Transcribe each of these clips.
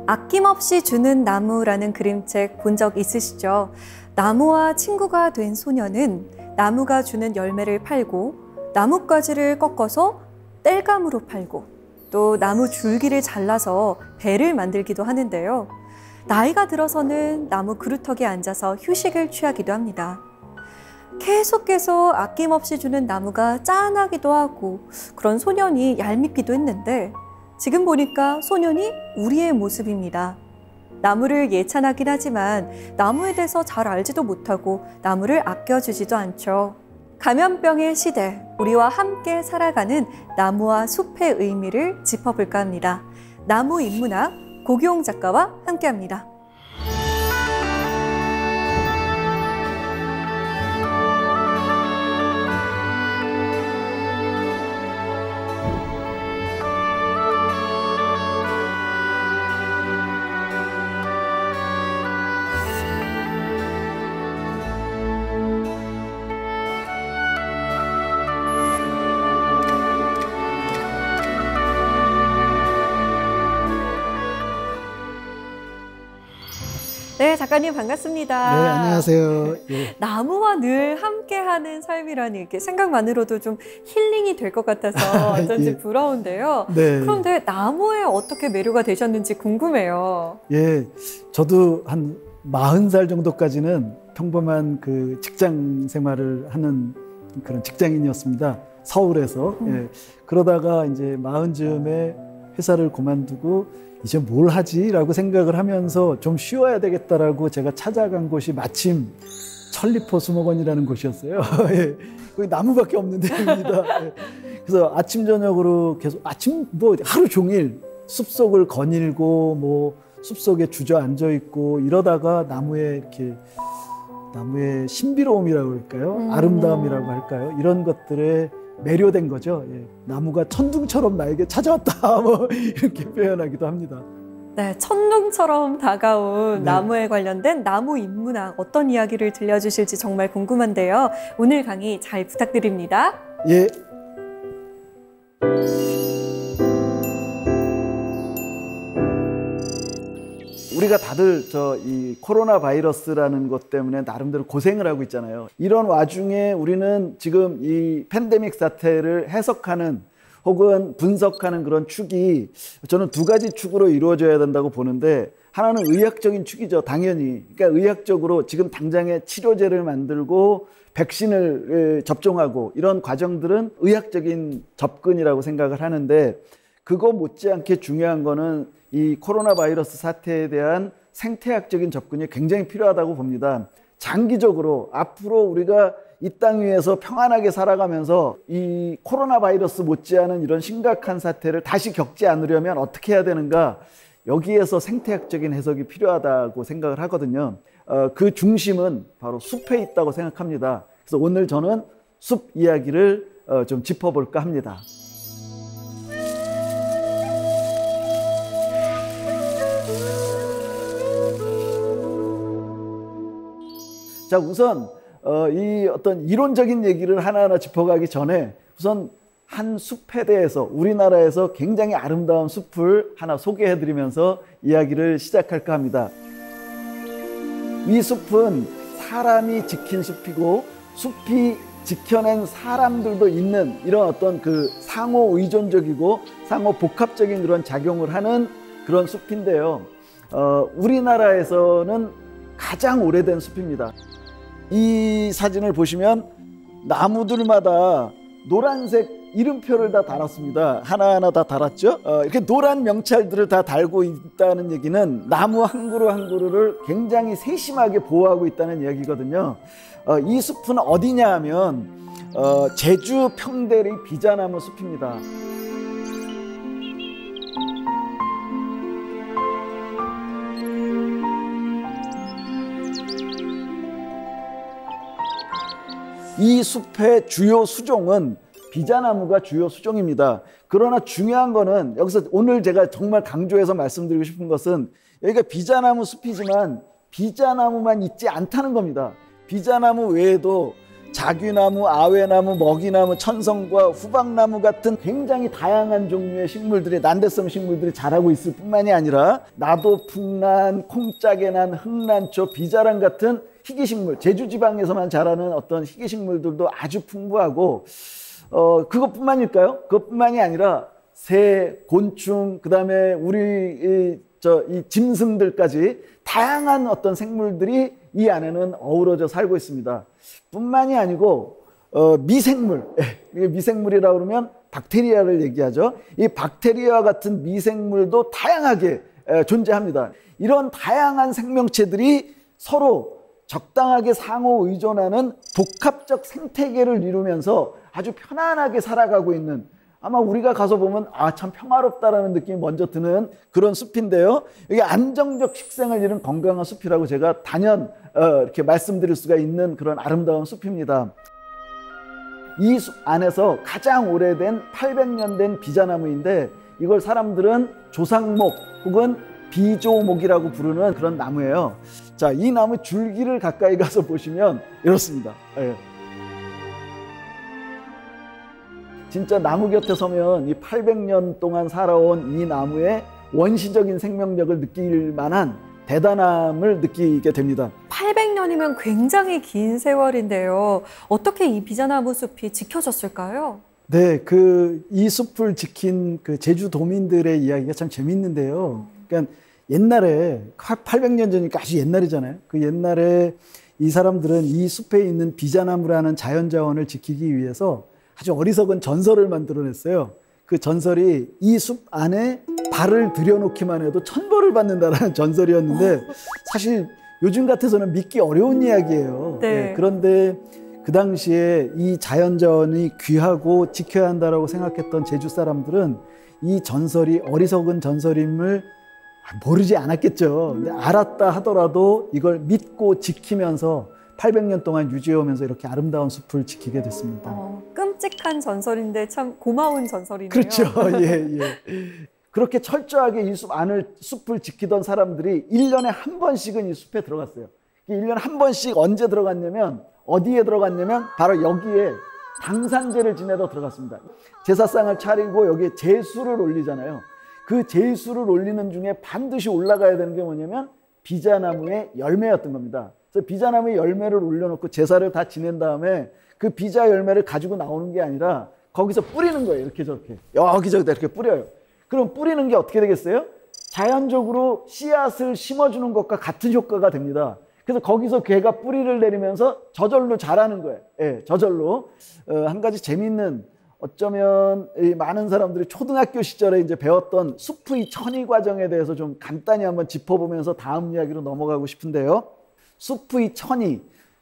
아낌없이 주는 나무라는 그림책 본 적 있으시죠? 나무와 친구가 된 소녀는 나무가 주는 열매를 팔고 나뭇가지를 꺾어서 땔감으로 팔고 또 나무 줄기를 잘라서 배를 만들기도 하는데요. 나이가 들어서는 나무 그루터기에 앉아서 휴식을 취하기도 합니다. 계속해서 아낌없이 주는 나무가 짠하기도 하고 그런 소년이 얄밉기도 했는데 지금 보니까 소년이 우리의 모습입니다. 나무를 예찬하긴 하지만 나무에 대해서 잘 알지도 못하고 나무를 아껴주지도 않죠. 감염병의 시대, 우리와 함께 살아가는 나무와 숲의 의미를 짚어볼까 합니다. 나무 인문학 고기용 작가와 함께합니다. 네, 작가님 반갑습니다. 네, 안녕하세요. 예. 나무와 늘 함께하는 삶이라니 이렇게 생각만으로도 좀 힐링이 될 것 같아서 어쩐지 예. 부러운데요. 네. 그런데 나무에 어떻게 매료가 되셨는지 궁금해요. 예, 저도 한 40살 정도까지는 평범한 그 직장 생활을 하는 그런 직장인이었습니다. 서울에서. 예. 그러다가 이제 40쯤에 회사를 그만두고 이제 뭘 하지? 라고 생각을 하면서 좀 쉬어야 되겠다라고 제가 찾아간 곳이 마침 천리포 수목원이라는 곳이었어요. 예. 거기 나무밖에 없는 데입니다. 예. 그래서 아침 저녁으로 계속 뭐 하루 종일 숲속을 거닐고 뭐 숲속에 주저앉아 있고 이러다가 나무의 신비로움이라고 할까요? 아름다움이라고 할까요? 이런 것들에 매료된 거죠. 예. 나무가 천둥처럼 나에게 찾아왔다 뭐 이렇게 표현하기도 합니다. 네, 천둥처럼 다가온 네. 나무에 관련된 나무 인문학 어떤 이야기를 들려주실지 정말 궁금한데요. 오늘 강의 잘 부탁드립니다. 예. 우리가 다들 이 코로나 바이러스라는 것 때문에 나름대로 고생을 하고 있잖아요. 이런 와중에 우리는 지금 이 팬데믹 사태를 해석하는 혹은 분석하는 그런 축이 저는 두 가지 축으로 이루어져야 된다고 보는데, 하나는 의학적인 축이죠, 당연히. 그러니까 의학적으로 지금 당장에 치료제를 만들고 백신을 접종하고 이런 과정들은 의학적인 접근이라고 생각을 하는데, 그거 못지않게 중요한 거는 이 코로나 바이러스 사태에 대한 생태학적인 접근이 굉장히 필요하다고 봅니다. 장기적으로 앞으로 우리가 이 땅 위에서 평안하게 살아가면서 이 코로나 바이러스 못지않은 이런 심각한 사태를 다시 겪지 않으려면 어떻게 해야 되는가, 여기에서 생태학적인 해석이 필요하다고 생각을 하거든요. 그 중심은 바로 숲에 있다고 생각합니다. 그래서 오늘 저는 숲 이야기를 좀 짚어볼까 합니다. 자, 우선 이 어떤 이론적인 얘기를 하나하나 짚어가기 전에 우선 한 숲에 대해서, 우리나라에서 굉장히 아름다운 숲을 하나 소개해드리면서 이야기를 시작할까 합니다. 이 숲은 사람이 지킨 숲이고 숲이 지켜낸 사람들도 있는 이런 어떤 그 상호 의존적이고 상호 복합적인 그런 작용을 하는 그런 숲인데요. 우리나라에서는 가장 오래된 숲입니다. 이 사진을 보시면 나무들마다 노란색 이름표를 다 달았습니다. 하나하나 다 달았죠. 이렇게 노란 명찰들을 다 달고 있다는 얘기는 나무 한 그루 한 그루를 굉장히 세심하게 보호하고 있다는 이야기거든요. 이 숲은 어디냐 하면 제주 평대리 비자나무 숲입니다. 이 숲의 주요 수종은 비자나무가 주요 수종입니다. 그러나 중요한 거는 여기서 오늘 제가 정말 강조해서 말씀드리고 싶은 것은, 여기가 비자나무 숲이지만 비자나무만 있지 않다는 겁니다. 비자나무 외에도 자귀나무, 아외나무, 먹이나무, 천성과 후박나무 같은 굉장히 다양한 종류의 식물들이, 난대성 식물들이 자라고 있을 뿐만이 아니라 나도풍란, 콩짜개난, 흑란초, 비자랑 같은 희귀식물, 제주지방에서만 자라는 어떤 희귀식물들도 아주 풍부하고, 그것뿐만일까요? 그것뿐만이 아니라 새, 곤충, 그 다음에 이 짐승들까지 다양한 어떤 생물들이 이 안에는 어우러져 살고 있습니다. 뿐만이 아니고 미생물, 미생물이라고 그러면 박테리아를 얘기하죠. 이 박테리아와 같은 미생물도 다양하게 존재합니다. 이런 다양한 생명체들이 서로 적당하게 상호 의존하는 복합적 생태계를 이루면서 아주 편안하게 살아가고 있는, 아마 우리가 가서 보면 참 평화롭다라는 느낌이 먼저 드는 그런 숲인데요. 이게 안정적 식생을 이룬 건강한 숲이라고 제가 단연 이렇게 말씀드릴 수가 있는 그런 아름다운 숲입니다. 이 숲 안에서 가장 오래된 800년 된 비자나무인데, 이걸 사람들은 조상목 혹은 비조목이라고 부르는 그런 나무예요. 자, 이 나무 줄기를 가까이 가서 보시면 이렇습니다. 진짜 나무 곁에 서면 이 800년 동안 살아온 이 나무의 원시적인 생명력을 느낄 만한 대단함을 느끼게 됩니다. 800년이면 굉장히 긴 세월인데요. 어떻게 이 비자나무 숲이 지켜졌을까요? 네, 이 숲을 지킨 제주도민들의 이야기가 참 재밌는데요. 그러니까 옛날에 800년 전이니까 아주 옛날이잖아요. 그 옛날에 이 사람들은 이 숲에 있는 비자나무라는 자연자원을 지키기 위해서 아주 어리석은 전설을 만들어냈어요. 그 전설이 이 숲 안에 발을 들여놓기만 해도 천벌을 받는다라는 전설이었는데, 사실 요즘 같아서는 믿기 어려운 이야기예요. 네. 그런데 그 당시에 이 자연자원이 귀하고 지켜야 한다라고 생각했던 제주 사람들은 이 전설이 어리석은 전설임을 모르지 않았겠죠. 근데 알았다 하더라도 이걸 믿고 지키면서 800년 동안 유지해오면서 이렇게 아름다운 숲을 지키게 됐습니다. 끔찍한 전설인데 참 고마운 전설이네요. 그렇죠. 예. 그렇게 철저하게 이 숲을 지키던 사람들이 1년에 한 번씩은 이 숲에 들어갔어요. 1년에 한 번씩 언제 들어갔냐면, 어디에 들어갔냐면 바로 여기에 당산제를 지내러 들어갔습니다. 제사상을 차리고 여기에 제수를 올리잖아요. 그 제수를 올리는 중에 반드시 올라가야 되는 게 뭐냐면 비자나무의 열매였던 겁니다. 그래서 비자나무의 열매를 올려놓고 제사를 다 지낸 다음에 그 비자 열매를 가지고 나오는 게 아니라 거기서 뿌리는 거예요. 이렇게 저렇게 여기저기 이렇게 뿌려요. 그럼 뿌리는 게 어떻게 되겠어요? 자연적으로 씨앗을 심어주는 것과 같은 효과가 됩니다. 그래서 거기서 걔가 뿌리를 내리면서 저절로 자라는 거예요. 예, 저절로. 한 가지 재미있는, 어쩌면 많은 사람들이 초등학교 시절에 이제 배웠던 숲의 천이 과정에 대해서 좀 간단히 한번 짚어보면서 다음 이야기로 넘어가고 싶은데요. 숲의 천이,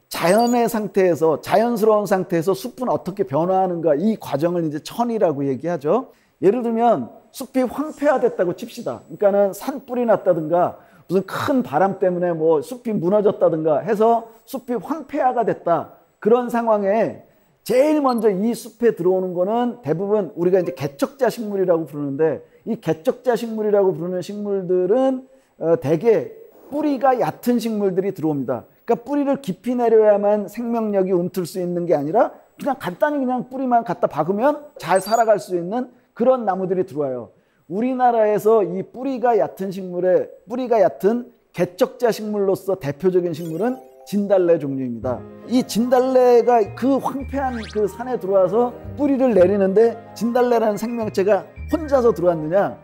자연의 상태에서, 자연스러운 상태에서 숲은 어떻게 변화하는가, 이 과정을 이제 천이라고 얘기하죠. 예를 들면 숲이 황폐화됐다고 칩시다. 그러니까는 산불이 났다든가 무슨 큰 바람 때문에 뭐 숲이 무너졌다든가 해서 숲이 황폐화가 됐다. 그런 상황에 제일 먼저 이 숲에 들어오는 거는 대부분 우리가 이제 개척자 식물이라고 부르는데, 이 개척자 식물이라고 부르는 식물들은 대개 뿌리가 얕은 식물들이 들어옵니다. 그러니까 뿌리를 깊이 내려야만 생명력이 움틀 수 있는 게 아니라 그냥 간단히 그냥 뿌리만 갖다 박으면 잘 살아갈 수 있는 그런 나무들이 들어와요. 우리나라에서 이 뿌리가 얕은 개척자 식물로서 대표적인 식물은 진달래 종류입니다. 이 진달래가 그 황폐한 그 산에 들어와서 뿌리를 내리는데 진달래라는 생명체가 혼자서 들어왔느냐?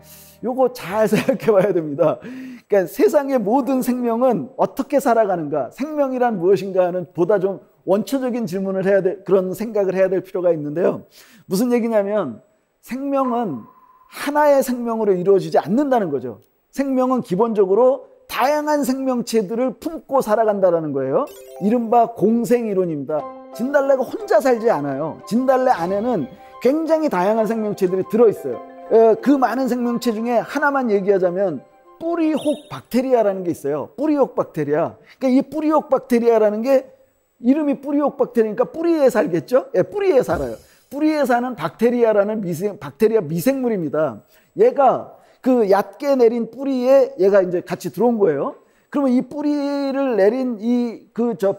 요거 잘 생각해 봐야 됩니다. 그러니까 세상의 모든 생명은 어떻게 살아가는가, 생명이란 무엇인가 하는 보다 좀 원초적인 질문을 해야 될, 그런 생각을 해야 될 필요가 있는데요. 무슨 얘기냐면 생명은 하나의 생명으로 이루어지지 않는다는 거죠. 생명은 기본적으로 다양한 생명체들을 품고 살아간다는 거예요. 이른바 공생이론입니다. 진달래가 혼자 살지 않아요. 진달래 안에는 굉장히 다양한 생명체들이 들어있어요. 그 많은 생명체 중에 하나만 얘기하자면 뿌리혹 박테리아라는 게 있어요. 뿌리혹 박테리아. 그러니까 이 뿌리혹 박테리아라는 게 이름이 뿌리혹 박테리아니까 뿌리에 살겠죠? 예, 뿌리에 살아요. 뿌리에 사는 박테리아라는 박테리아 미생물입니다. 얘가 그 얕게 내린 뿌리에 얘가 이제 같이 들어온 거예요. 그러면 이 뿌리를 내린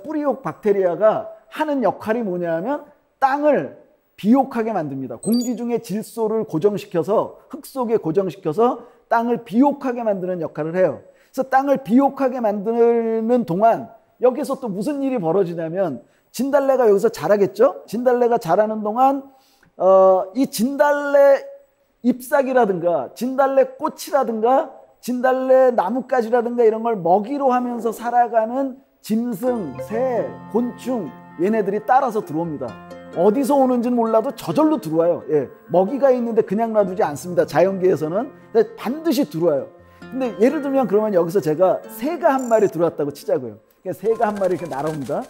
뿌리옥 박테리아가 하는 역할이 뭐냐면 땅을 비옥하게 만듭니다. 공기 중에 질소를 고정시켜서 흙 속에 고정시켜서 땅을 비옥하게 만드는 역할을 해요. 그래서 땅을 비옥하게 만드는 동안 여기서 또 무슨 일이 벌어지냐면 진달래가 여기서 자라겠죠? 진달래가 자라는 동안 이 진달래 잎사귀라든가 진달래 꽃이라든가 진달래 나뭇가지라든가 이런 걸 먹이로 하면서 살아가는 짐승, 새, 곤충 얘네들이 따라서 들어옵니다. 어디서 오는지는 몰라도 저절로 들어와요. 예, 먹이가 있는데 그냥 놔두지 않습니다. 자연계에서는. 근데 반드시 들어와요. 근데 예를 들면 그러면 여기서 제가 새가 한 마리 들어왔다고 치자고요. 그러니까 새가 한 마리 이렇게 날아옵니다.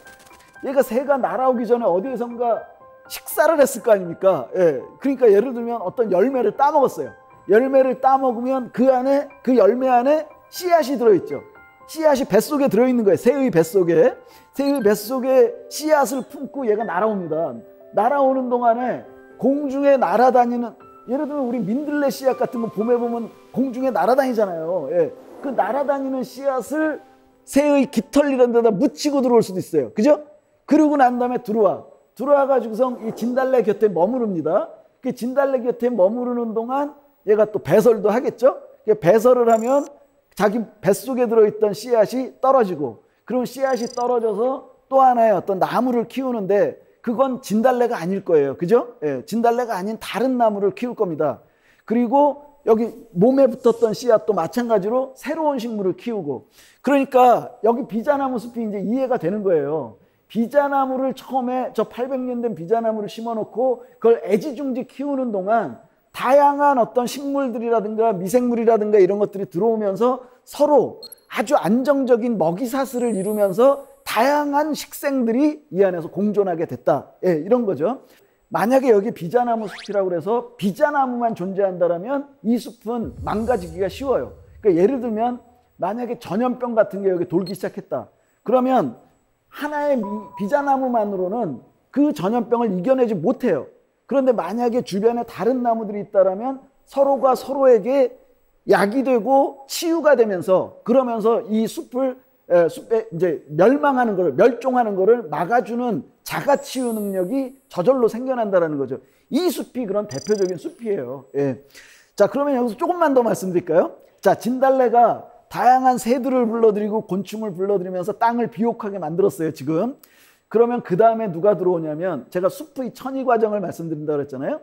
얘가 새가 날아오기 전에 어디에선가 식사를 했을 거 아닙니까? 예, 그러니까 예를 들면 어떤 열매를 따먹었어요. 열매를 따먹으면 그 안에, 그 열매 안에 씨앗이 들어있죠. 씨앗이 뱃속에 들어있는 거예요. 새의 뱃속에. 새의 뱃속에 씨앗을 품고 얘가 날아옵니다. 날아오는 동안에 공중에 날아다니는, 예를 들면 우리 민들레 씨앗 같은 거 봄에 보면 공중에 날아다니잖아요. 예. 그 날아다니는 씨앗을 새의 깃털 이런 데다 묻히고 들어올 수도 있어요. 그죠? 그러고 난 다음에 들어와가지고서 이 진달래 곁에 머무릅니다. 그 진달래 곁에 머무르는 동안 얘가 또 배설도 하겠죠? 배설을 하면 자기 뱃속에 들어있던 씨앗이 떨어지고, 그럼 씨앗이 떨어져서 또 하나의 어떤 나무를 키우는데 그건 진달래가 아닐 거예요. 그죠? 예, 진달래가 아닌 다른 나무를 키울 겁니다. 그리고 여기 몸에 붙었던 씨앗도 마찬가지로 새로운 식물을 키우고, 그러니까 여기 비자나무 숲이 이제 이해가 되는 거예요. 비자나무를 처음에 저 800년 된 비자나무를 심어놓고 그걸 애지중지 키우는 동안 다양한 어떤 식물들이라든가 미생물이라든가 이런 것들이 들어오면서 서로 아주 안정적인 먹이사슬을 이루면서 다양한 식생들이 이 안에서 공존하게 됐다. 예, 이런 거죠. 만약에 여기 비자나무 숲이라고 해서 비자나무만 존재한다면 이 숲은 망가지기가 쉬워요. 그러니까 예를 들면 만약에 전염병 같은 게 여기 돌기 시작했다. 그러면 하나의 비자나무만으로는 그 전염병을 이겨내지 못해요. 그런데 만약에 주변에 다른 나무들이 있다면 서로가 서로에게 약이 되고 치유가 되면서, 그러면서 이 숲에 이제 멸망하는 거를, 멸종하는 거를 막아주는 자가치유 능력이 저절로 생겨난다는 거죠. 이 숲이 그런 대표적인 숲이에요. 예. 자, 그러면 여기서 조금만 더 말씀드릴까요? 자, 진달래가 다양한 새들을 불러들이고 곤충을 불러들이면서 땅을 비옥하게 만들었어요, 지금. 그러면 그 다음에 누가 들어오냐면, 제가 숲의 천이 과정을 말씀드린다고 그랬잖아요.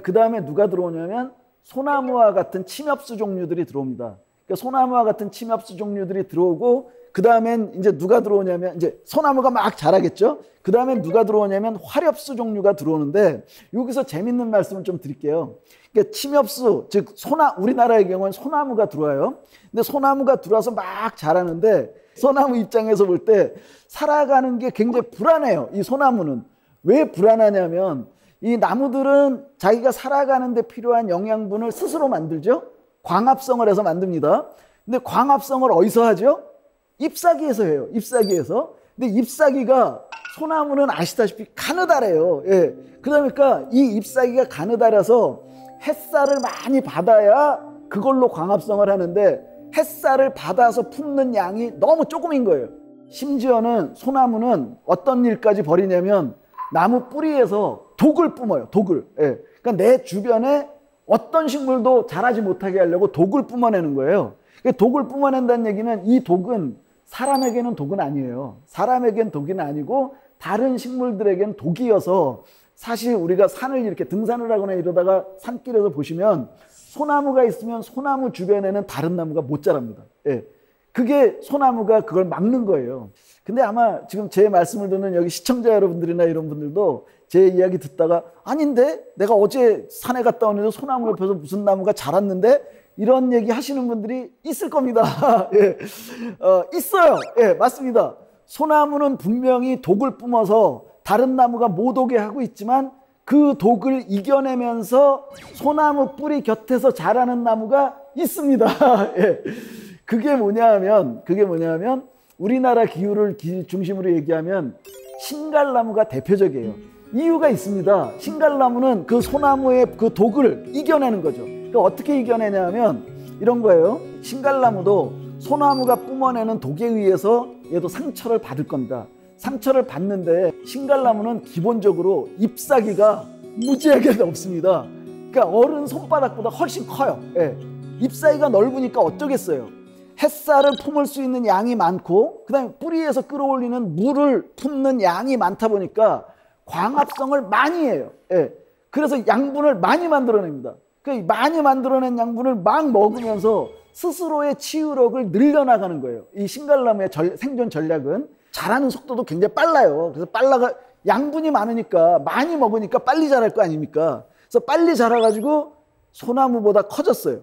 그 다음에 누가 들어오냐면 소나무와 같은 침엽수 종류들이 들어옵니다. 그러니까 소나무와 같은 침엽수 종류들이 들어오고, 그 다음엔 이제 누가 들어오냐면, 이제 소나무가 막 자라겠죠. 그 다음에 누가 들어오냐면 화렵수 종류가 들어오는데, 여기서 재밌는 말씀을 좀 드릴게요. 그러니까 침엽수, 즉 우리나라의 경우는 소나무가 들어와요. 근데 소나무가 들어와서 막 자라는데 소나무 입장에서 볼 때 살아가는 게 굉장히 불안해요. 이 소나무는. 왜 불안하냐면 이 나무들은 자기가 살아가는 데 필요한 영양분을 스스로 만들죠. 광합성을 해서 만듭니다. 근데 광합성을 어디서 하죠? 잎사귀에서 해요. 잎사귀에서. 근데 잎사귀가, 소나무는 아시다시피 가느다래요. 예. 그러니까 이 잎사귀가 가느다라서 햇살을 많이 받아야 그걸로 광합성을 하는데 햇살을 받아서 품는 양이 너무 조금인 거예요. 심지어는 소나무는 어떤 일까지 벌이냐면 나무 뿌리에서 독을 뿜어요. 독을. 예. 그러니까 내 주변에 어떤 식물도 자라지 못하게 하려고 독을 뿜어내는 거예요. 독을 뿜어낸다는 얘기는 이 독은 사람에게는 독은 아니에요. 사람에게는 독은 아니고 다른 식물들에게는 독이어서, 사실 우리가 산을 이렇게 등산을 하거나 이러다가 산길에서 보시면 소나무가 있으면 소나무 주변에는 다른 나무가 못 자랍니다. 예. 그게 소나무가 그걸 막는 거예요. 근데 아마 지금 제 말씀을 듣는 여기 시청자 여러분들이나 이런 분들도 제 이야기 듣다가, 아닌데 내가 어제 산에 갔다 오는데 소나무 옆에서 무슨 나무가 자랐는데, 이런 얘기 하시는 분들이 있을 겁니다. 예. 있어요. 예, 맞습니다. 소나무는 분명히 독을 뿜어서 다른 나무가 못 오게 하고 있지만 그 독을 이겨내면서 소나무 뿌리 곁에서 자라는 나무가 있습니다. 예. 그게 뭐냐면 우리나라 기후를 중심으로 얘기하면 신갈나무가 대표적이에요. 이유가 있습니다. 신갈나무는 그 소나무의 그 독을 이겨내는 거죠. 그러니까 어떻게 이겨내냐면 이런 거예요. 신갈나무도 소나무가 뿜어내는 독에 의해서 얘도 상처를 받을 겁니다. 상처를 받는데 신갈나무는 기본적으로 잎사귀가 무지하게 넓습니다. 그러니까 어른 손바닥보다 훨씬 커요. 예. 잎사귀가 넓으니까 어쩌겠어요. 햇살을 품을 수 있는 양이 많고 그다음에 뿌리에서 끌어올리는 물을 품는 양이 많다 보니까 광합성을 많이 해요. 예. 그래서 양분을 많이 만들어냅니다. 그 많이 만들어낸 양분을 막 먹으면서 스스로의 치유력을 늘려나가는 거예요. 이 신갈나무의 생존 전략은 자라는 속도도 굉장히 빨라요. 그래서 양분이 많으니까 많이 먹으니까 빨리 자랄 거 아닙니까? 그래서 빨리 자라가지고 소나무보다 커졌어요.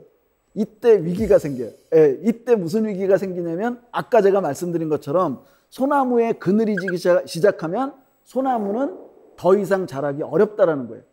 이때 위기가 생겨요. 예, 이때 무슨 위기가 생기냐면 아까 제가 말씀드린 것처럼 소나무에 그늘이 지기 시작하면 소나무는 더 이상 자라기 어렵다라는 거예요.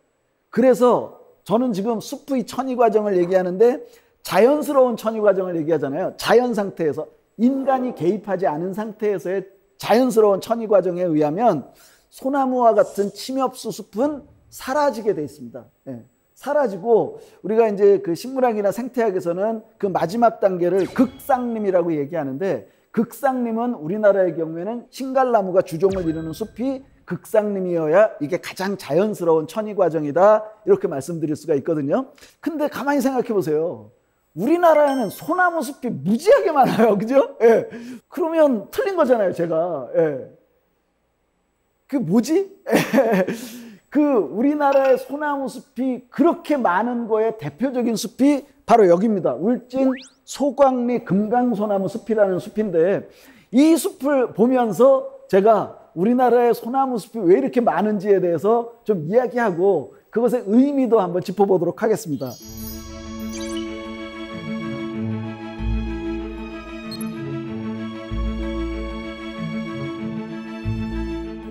그래서 저는 지금 숲의 천위 과정을 얘기하는데 자연스러운 천위 과정을 얘기하잖아요. 자연 상태에서 인간이 개입하지 않은 상태에서의 자연스러운 천위 과정에 의하면 소나무와 같은 침엽수 숲은 사라지게 돼 있습니다. 예. 사라지고 우리가 이제 그 식물학이나 생태학에서는 그 마지막 단계를 극상림이라고 얘기하는데 극상림은 우리나라의 경우에는 신갈나무가 주종을 이루는 숲이 극상림이어야 이게 가장 자연스러운 천위 과정이다 이렇게 말씀드릴 수가 있거든요. 근데 가만히 생각해 보세요. 우리나라에는 소나무 숲이 무지하게 많아요. 그죠? 예. 그러면 틀린 거잖아요, 제가. 예. 그 뭐지? 예. 그 우리나라의 소나무 숲이 그렇게 많은 거에 대표적인 숲이 바로 여기입니다. 울진 소광리 금강소나무 숲이라는 숲인데 이 숲을 보면서 제가 우리나라의 소나무 숲이 왜 이렇게 많은지에 대해서 좀 이야기하고 그것의 의미도 한번 짚어보도록 하겠습니다.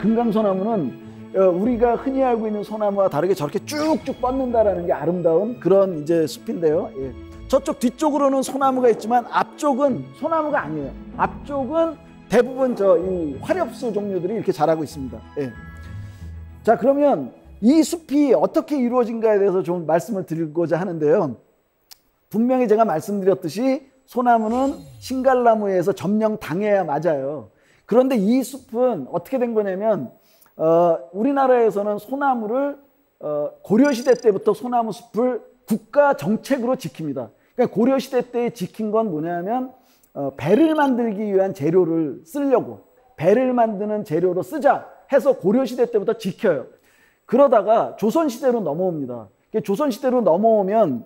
금강소나무는 우리가 흔히 알고 있는 소나무와 다르게 저렇게 쭉쭉 뻗는다라는 게 아름다운 그런 이제 숲인데요. 예. 저쪽 뒤쪽으로는 소나무가 있지만 앞쪽은 소나무가 아니에요. 앞쪽은 대부분 이 화렵수 종류들이 이렇게 자라고 있습니다. 예. 자, 그러면 이 숲이 어떻게 이루어진가에 대해서 좀 말씀을 드리고자 하는데요. 분명히 제가 말씀드렸듯이 소나무는 신갈나무에 의해서 점령당해야 맞아요. 그런데 이 숲은 어떻게 된 거냐면 우리나라에서는 소나무를 고려시대 때부터 소나무 숲을 국가 정책으로 지킵니다. 그러니까 고려시대 때 지킨 건 뭐냐면 배를 만들기 위한 재료를 쓰려고 배를 만드는 재료로 쓰자 해서 고려시대 때부터 지켜요. 그러다가 조선시대로 넘어옵니다. 조선시대로 넘어오면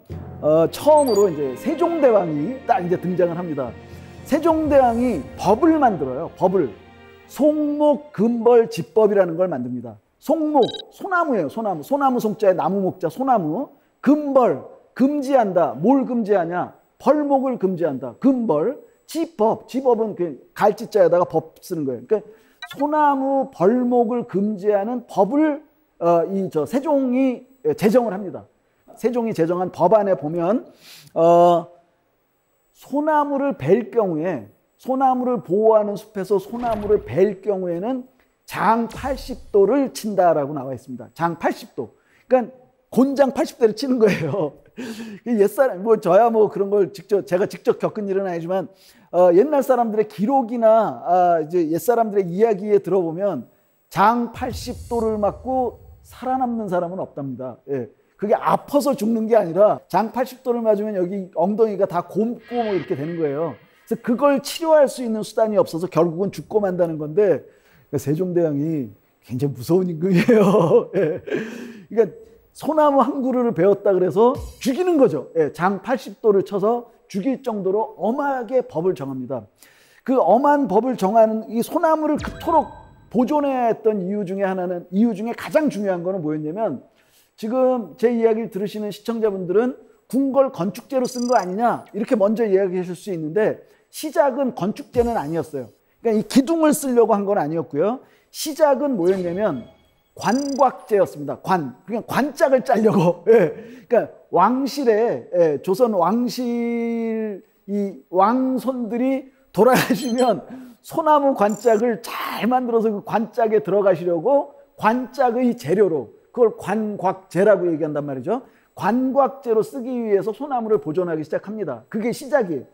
처음으로 이제 세종대왕이 딱 이제 등장을 합니다. 세종대왕이 법을 만들어요. 법을. 송목, 금벌, 집법이라는 걸 만듭니다. 송목, 소나무예요. 소나무. 소나무 송자에 나무 목자 소나무. 금벌, 금지한다. 뭘 금지하냐? 벌목을 금지한다. 금벌. 집법, 집법은 그 갈지자에다가 법 쓰는 거예요. 그러니까 소나무 벌목을 금지하는 법을 세종이 제정을 합니다. 세종이 제정한 법안에 보면 소나무를 벨 경우에 소나무를 보호하는 숲에서 소나무를 벨 경우에는 장 80도를 친다라고 나와 있습니다. 장 80도. 그러니까 곤장 80대를 치는 거예요. 옛사람, 저야 그런 걸 제가 직접 겪은 일은 아니지만, 옛날 사람들의 기록이나, 이제 옛사람들의 이야기에 들어보면 장 80도를 맞고 살아남는 사람은 없답니다. 예. 그게 아파서 죽는 게 아니라 장 80도를 맞으면 여기 엉덩이가 다 곪고 이렇게 되는 거예요. 그래서 그걸 치료할 수 있는 수단이 없어서 결국은 죽고 만다는 건데, 세종대왕이 굉장히 무서운 임금이에요. 예. 그러니까 소나무 한 그루를 베었다 그래서 죽이는 거죠. 예. 장 80도를 쳐서 죽일 정도로 엄하게 법을 정합니다. 그 엄한 법을 정하는 이 소나무를 그토록 보존해야 했던 이유 중에 가장 중요한 거는 뭐였냐면, 지금 제 이야기를 들으시는 시청자분들은 궁궐 건축재로 쓴 거 아니냐 이렇게 먼저 이야기하실 수 있는데, 시작은 건축재는 아니었어요. 그러니까 이 기둥을 쓰려고 한 건 아니었고요. 시작은 뭐였냐면 관곽재였습니다. 그냥 관짝을 짜려고. 예. 그러니까 왕실에, 조선 왕실 이 왕손들이 돌아가시면 소나무 관짝을 잘 만들어서 그 관짝에 들어가시려고 관짝의 재료로, 그걸 관곽재라고 얘기한단 말이죠. 관곽재로 쓰기 위해서 소나무를 보존하기 시작합니다. 그게 시작이에요.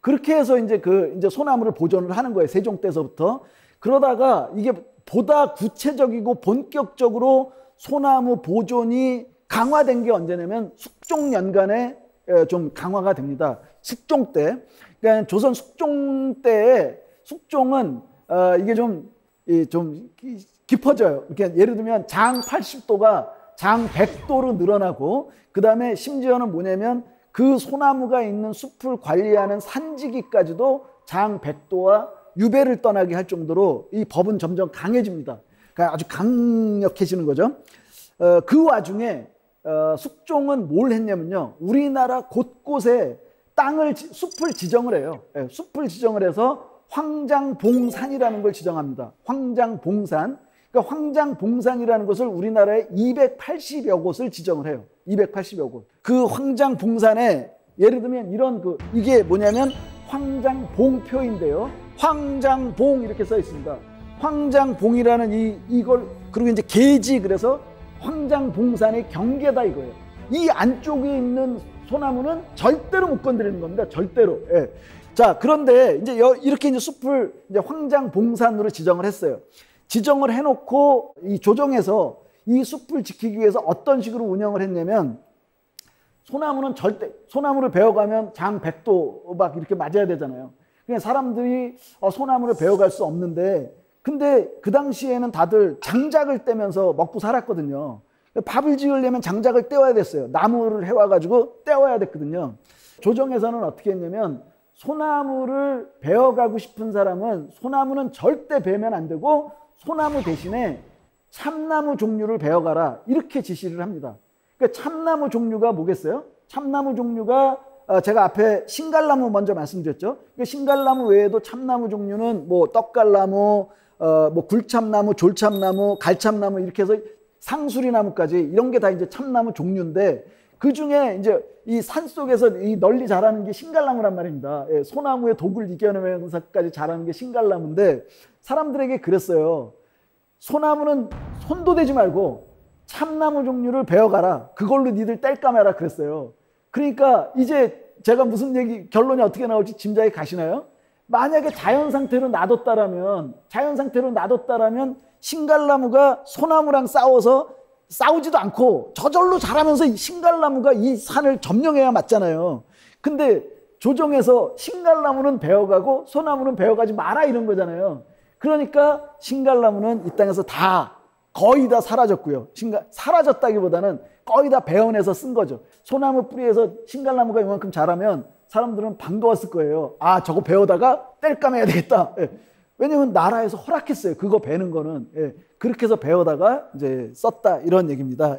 그렇게 해서 이제 소나무를 보존을 하는 거예요. 세종 때서부터. 그러다가 이게 보다 구체적이고 본격적으로 소나무 보존이 강화된 게 언제냐면 숙종 연간에 좀 강화가 됩니다. 숙종 때. 그러니까 조선 숙종 때에 숙종은 이게 좀 깊어져요. 그러니까 예를 들면 장 80도가 장 100도로 늘어나고, 그 다음에 심지어는 뭐냐면 그 소나무가 있는 숲을 관리하는 산지기까지도 장 100도와 유배를 떠나게 할 정도로 이 법은 점점 강해집니다. 그러니까 아주 강력해지는 거죠. 그 와중에 숙종은 뭘 했냐면요, 우리나라 곳곳에 숲을 지정을 해요. 숲을 지정을 해서 황장봉산이라는 걸 지정합니다. 황장봉산. 그러니까 황장봉산이라는 것을 우리나라에 280여 곳을 지정을 해요. 280여 곳. 그 황장봉산에 예를 들면 이게 뭐냐면 황장봉표인데요. 황장봉 이렇게 써 있습니다. 황장봉이라는 이걸, 그리고 이제 계지, 그래서 황장봉산의 경계다 이거예요. 이 안쪽에 있는 소나무는 절대로 못 건드리는 겁니다. 절대로. 예. 자, 그런데 이제 이렇게 이제 숲을 이제 황장봉산으로 지정을 했어요. 지정을 해놓고 이 조정에서 이 숲을 지키기 위해서 어떤 식으로 운영을 했냐면, 소나무를 베어가면 장 100도 막 이렇게 맞아야 되잖아요. 그냥 사람들이 소나무를 베어갈 수 없는데, 근데 그 당시에는 다들 장작을 떼면서 먹고 살았거든요. 밥을 지으려면 장작을 떼와야 됐어요. 나무를 해와가지고 떼와야 됐거든요. 조정에서는 어떻게 했냐면, 소나무를 베어가고 싶은 사람은 소나무는 절대 베면 안 되고 소나무 대신에 참나무 종류를 베어가라, 이렇게 지시를 합니다. 그러니까 참나무 종류가 뭐겠어요? 참나무 종류가 제가 앞에 신갈나무 먼저 말씀드렸죠. 그러니까 신갈나무 외에도 참나무 종류는 뭐 떡갈나무, 뭐 굴참나무, 졸참나무, 갈참나무 이렇게 해서 상수리나무까지 이런 게 다 이제 참나무 종류인데, 그 중에 이제 이 산 속에서 이 널리 자라는 게 신갈나무란 말입니다. 소나무의 독을 이겨내면서까지 자라는 게 신갈나무인데, 사람들에게 그랬어요. 소나무는 손도 대지 말고 참나무 종류를 베어가라. 그걸로 니들 뗄까 마라 그랬어요. 그러니까 이제 제가 무슨 결론이 어떻게 나올지 짐작이 가시나요? 만약에 자연 상태로 놔뒀다라면 신갈나무가 소나무랑 싸우지도 않고 저절로 자라면서 신갈나무가 이 산을 점령해야 맞잖아요. 근데 조정에서 신갈나무는 베어가고 소나무는 베어가지 마라 이런 거잖아요. 그러니까 신갈나무는 이 땅에서 거의 다 사라졌고요. 사라졌다기보다는 거의 다 베어내서 쓴 거죠. 소나무 뿌리에서 신갈나무가 이만큼 자라면 사람들은 반가웠을 거예요. 아, 저거 베어다가 뗄감해야 되겠다. 왜냐면 나라에서 허락했어요. 그거 베는 거는. 그렇게 해서 베어다가 이제 썼다, 이런 얘기입니다.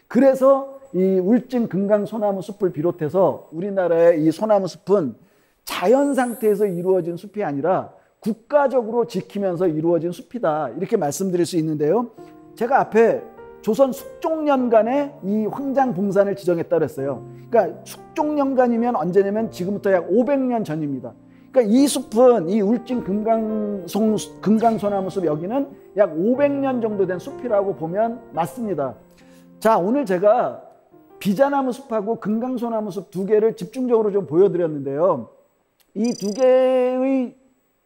그래서 이 울진 금강 소나무 숲을 비롯해서 우리나라의 이 소나무 숲은 자연 상태에서 이루어진 숲이 아니라 국가적으로 지키면서 이루어진 숲이다, 이렇게 말씀드릴 수 있는데요. 제가 앞에 조선 숙종년간에 이 황장봉산을 지정했다고 했어요. 그러니까 숙종년간이면 언제냐면 지금부터 약 500년 전입니다. 그러니까 이 숲은, 이 울진 금강소나무 숲 여기는 약 500년 정도 된 숲이라고 보면 맞습니다. 자, 오늘 제가 비자나무 숲하고 금강소나무 숲 두 개를 집중적으로 좀 보여드렸는데요. 이 두 개의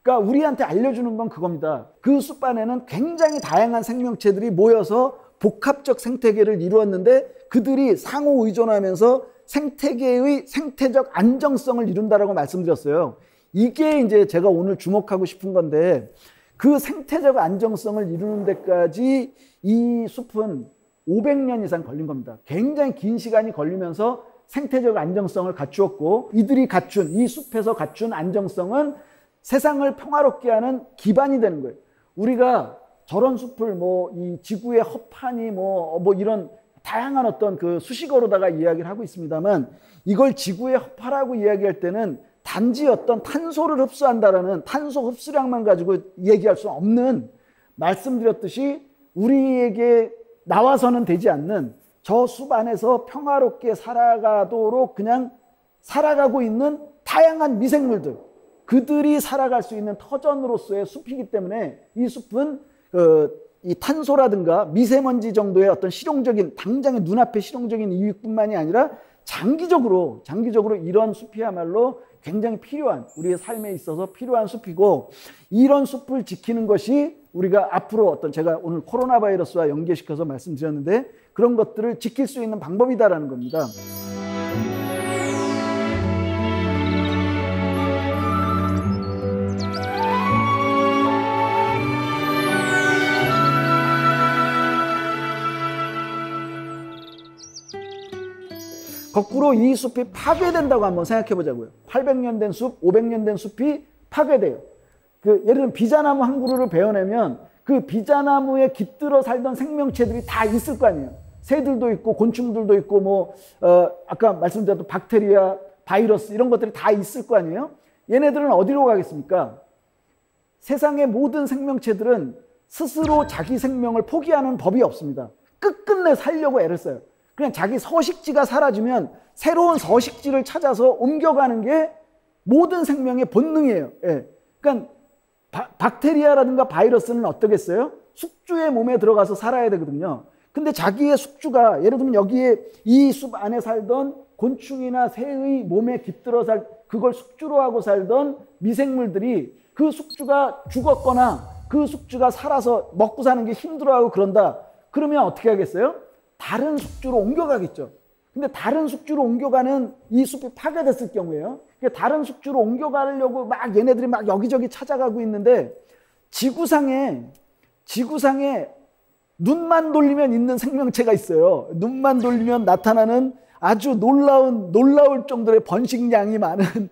우리한테 알려주는 건 그겁니다. 그 숲 안에는 굉장히 다양한 생명체들이 모여서 복합적 생태계를 이루었는데, 그들이 상호 의존하면서 생태계의 생태적 안정성을 이룬다라고 말씀드렸어요. 이게 이제 제가 오늘 주목하고 싶은 건데, 그 생태적 안정성을 이루는 데까지 이 숲은 500년 이상 걸린 겁니다. 굉장히 긴 시간이 걸리면서 생태적 안정성을 갖추었고, 이 숲에서 갖춘 안정성은 세상을 평화롭게 하는 기반이 되는 거예요. 우리가 저런 숲을 이 지구의 허파니 이런 다양한 어떤 그 수식어로다가 이야기를 하고 있습니다만, 이걸 지구의 허파라고 이야기할 때는 단지 어떤 탄소를 흡수한다라는 탄소 흡수량만 가지고 얘기할 수 없는, 말씀드렸듯이 우리에게 나와서는 되지 않는 저 숲 안에서 평화롭게 살아가도록 그냥 살아가고 있는 다양한 미생물들, 그들이 살아갈 수 있는 터전으로서의 숲이기 때문에 이 숲은 이 탄소라든가 미세먼지 정도의 어떤 실용적인, 당장의 눈앞의 실용적인 이익뿐만이 아니라 장기적으로 이런 숲이야말로 굉장히 필요한, 우리의 삶에 있어서 필요한 숲이고, 이런 숲을 지키는 것이 우리가 앞으로 어떤, 제가 오늘 코로나 바이러스와 연계시켜서 말씀드렸는데, 그런 것들을 지킬 수 있는 방법이다라는 겁니다. 거꾸로 이 숲이 파괴된다고 한번 생각해 보자고요. 800년 된 숲, 500년 된 숲이 파괴돼요. 예를 들면 비자나무 한 그루를 베어내면 그 비자나무에 깃들어 살던 생명체들이 다 있을 거 아니에요. 새들도 있고 곤충들도 있고 아까 말씀드렸던 박테리아, 바이러스 이런 것들이 다 있을 거 아니에요. 얘네들은 어디로 가겠습니까? 세상의 모든 생명체들은 스스로 자기 생명을 포기하는 법이 없습니다. 끝끝내 살려고 애를 써요. 그냥 자기 서식지가 사라지면 새로운 서식지를 찾아서 옮겨가는 게 모든 생명의 본능이에요. 예. 그러니까 박테리아라든가 바이러스는 어떠겠어요? 숙주의 몸에 들어가서 살아야 되거든요. 근데 자기의 숙주가, 예를 들면 여기에 이 숲 안에 살던 곤충이나 새의 몸에 깃들어 그걸 숙주로 하고 살던 미생물들이 그 숙주가 죽었거나 그 숙주가 살아서 먹고 사는 게 힘들어하고 그런다. 그러면 어떻게 하겠어요? 다른 숙주로 옮겨가겠죠. 근데 다른 숙주로 옮겨가는 이 숲이 파괴됐을 경우에요. 그러니까 다른 숙주로 옮겨가려고 막 얘네들이 막 여기저기 찾아가고 있는데 지구상에 눈만 돌리면 있는 생명체가 있어요. 눈만 돌리면 나타나는 아주 놀라울 정도의 번식량이 많은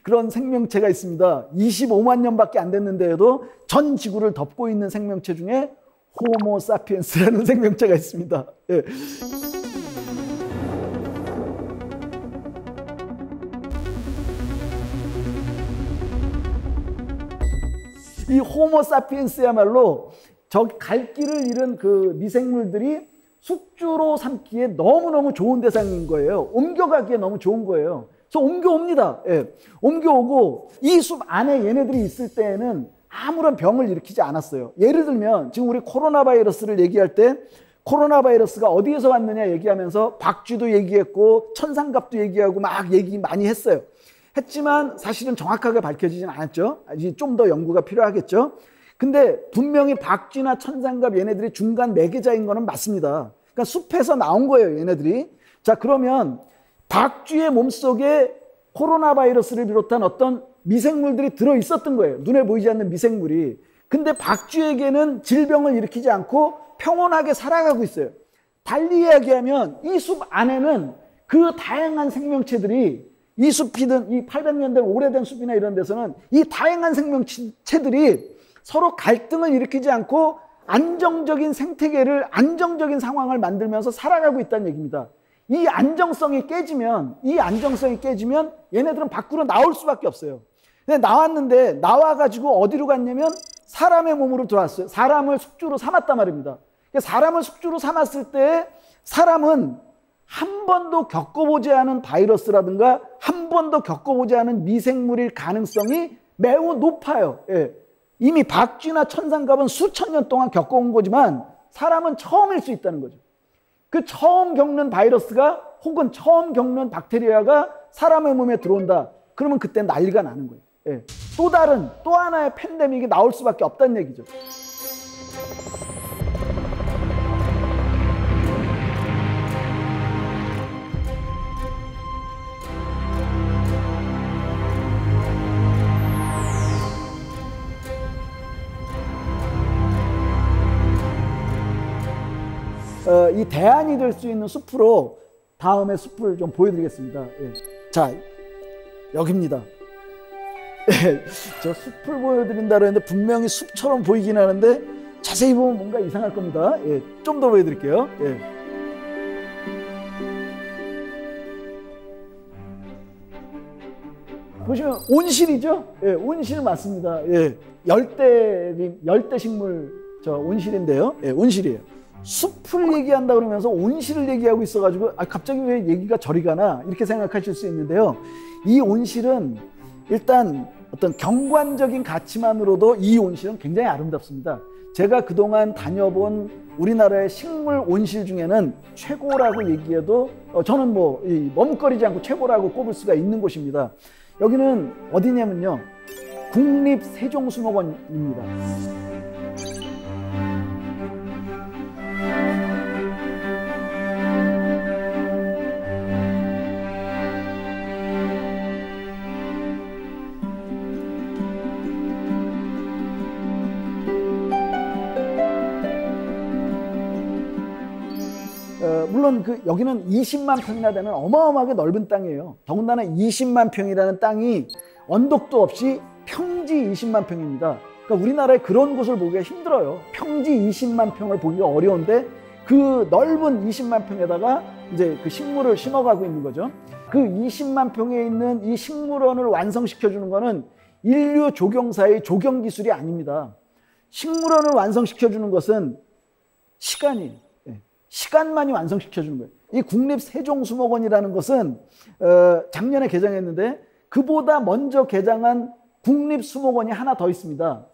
그런 생명체가 있습니다. 25만 년밖에 안 됐는데도 전 지구를 덮고 있는 생명체 중에 호모 사피엔스라는 생명체가 있습니다. 예. 이 호모 사피엔스야말로 저 갈 길을 잃은 그 미생물들이 숙주로 삼기에 너무너무 좋은 대상인 거예요. 옮겨가기에 너무 좋은 거예요. 그래서 옮겨옵니다. 예. 옮겨오고 이 숲 안에 얘네들이 있을 때에는 아무런 병을 일으키지 않았어요. 예를 들면 지금 우리 코로나 바이러스를 얘기할 때 코로나 바이러스가 어디에서 왔느냐 얘기하면서 박쥐도 얘기했고 천상갑도 얘기하고 막 얘기 많이 했어요. 했지만 사실은 정확하게 밝혀지진 않았죠. 아직 좀 더 연구가 필요하겠죠. 근데 분명히 박쥐나 천상갑 얘네들이 중간 매개자인 거는 맞습니다. 그러니까 숲에서 나온 거예요, 얘네들이. 자, 그러면 박쥐의 몸속에 코로나 바이러스를 비롯한 어떤 미생물들이 들어 있었던 거예요. 눈에 보이지 않는 미생물이. 근데 박쥐에게는 질병을 일으키지 않고 평온하게 살아가고 있어요. 달리 이야기하면 이 숲 안에는 그 다양한 생명체들이, 이 숲이든 이 800년 된 오래된 숲이나 이런 데서는 이 다양한 생명체들이 서로 갈등을 일으키지 않고 안정적인 생태계를, 안정적인 상황을 만들면서 살아가고 있다는 얘기입니다. 이 안정성이 깨지면 얘네들은 밖으로 나올 수밖에 없어요. 근데 나왔는데 나와가지고 어디로 갔냐면 사람의 몸으로 들어왔어요. 사람을 숙주로 삼았단 말입니다. 사람을 숙주로 삼았을 때 사람은 한 번도 겪어보지 않은 바이러스라든가 한 번도 겪어보지 않은 미생물일 가능성이 매우 높아요. 예. 이미 박쥐나 천상갑은 수천 년 동안 겪어온 거지만 사람은 처음일 수 있다는 거죠. 그 처음 겪는 바이러스가 혹은 처음 겪는 박테리아가 사람의 몸에 들어온다. 그러면 그때 난리가 나는 거예요. 예. 또 하나의 팬데믹이 나올 수밖에 없다는 얘기죠. 이 대안이 될 수 있는 숲으로 다음에 숲을 좀 보여드리겠습니다. 예. 자, 여기입니다. 예. 저 숲을 보여드린다고 했는데 분명히 숲처럼 보이긴 하는데 자세히 보면 뭔가 이상할 겁니다. 예. 좀 더 보여드릴게요. 예. 보시면 온실이죠? 예, 온실 맞습니다. 예. 열대 식물 온실인데요. 예, 온실이에요. 숲을 얘기한다 그러면서 온실을 얘기하고 있어가지고 갑자기 왜 얘기가 저리 가나 이렇게 생각하실 수 있는데요. 이 온실은 일단 어떤 경관적인 가치만으로도 이 온실은 굉장히 아름답습니다. 제가 그동안 다녀본 우리나라의 식물 온실 중에는 최고라고 얘기해도 저는 뭐 머뭇거리지 않고 최고라고 꼽을 수가 있는 곳입니다. 여기는 어디냐면요, 국립세종수목원입니다. 물론 여기는 20만 평이나 되는 어마어마하게 넓은 땅이에요. 더군다나 20만 평이라는 땅이 언덕도 없이 평지 20만 평입니다. 그러니까 우리나라에 그런 곳을 보기가 힘들어요. 평지 20만 평을 보기가 어려운데 그 넓은 20만 평에다가 이제 그 식물을 심어가고 있는 거죠. 그 20만 평에 있는 이 식물원을 완성시켜 주는 거는 인류 조경사의 조경 기술이 아닙니다. 식물원을 완성시켜 주는 것은 시간이에요. 시간만이 완성시켜 주는 거예요. 이 국립세종수목원이라는 것은 작년에 개장했는데 그보다 먼저 개장한 국립수목원이 하나 더 있습니다.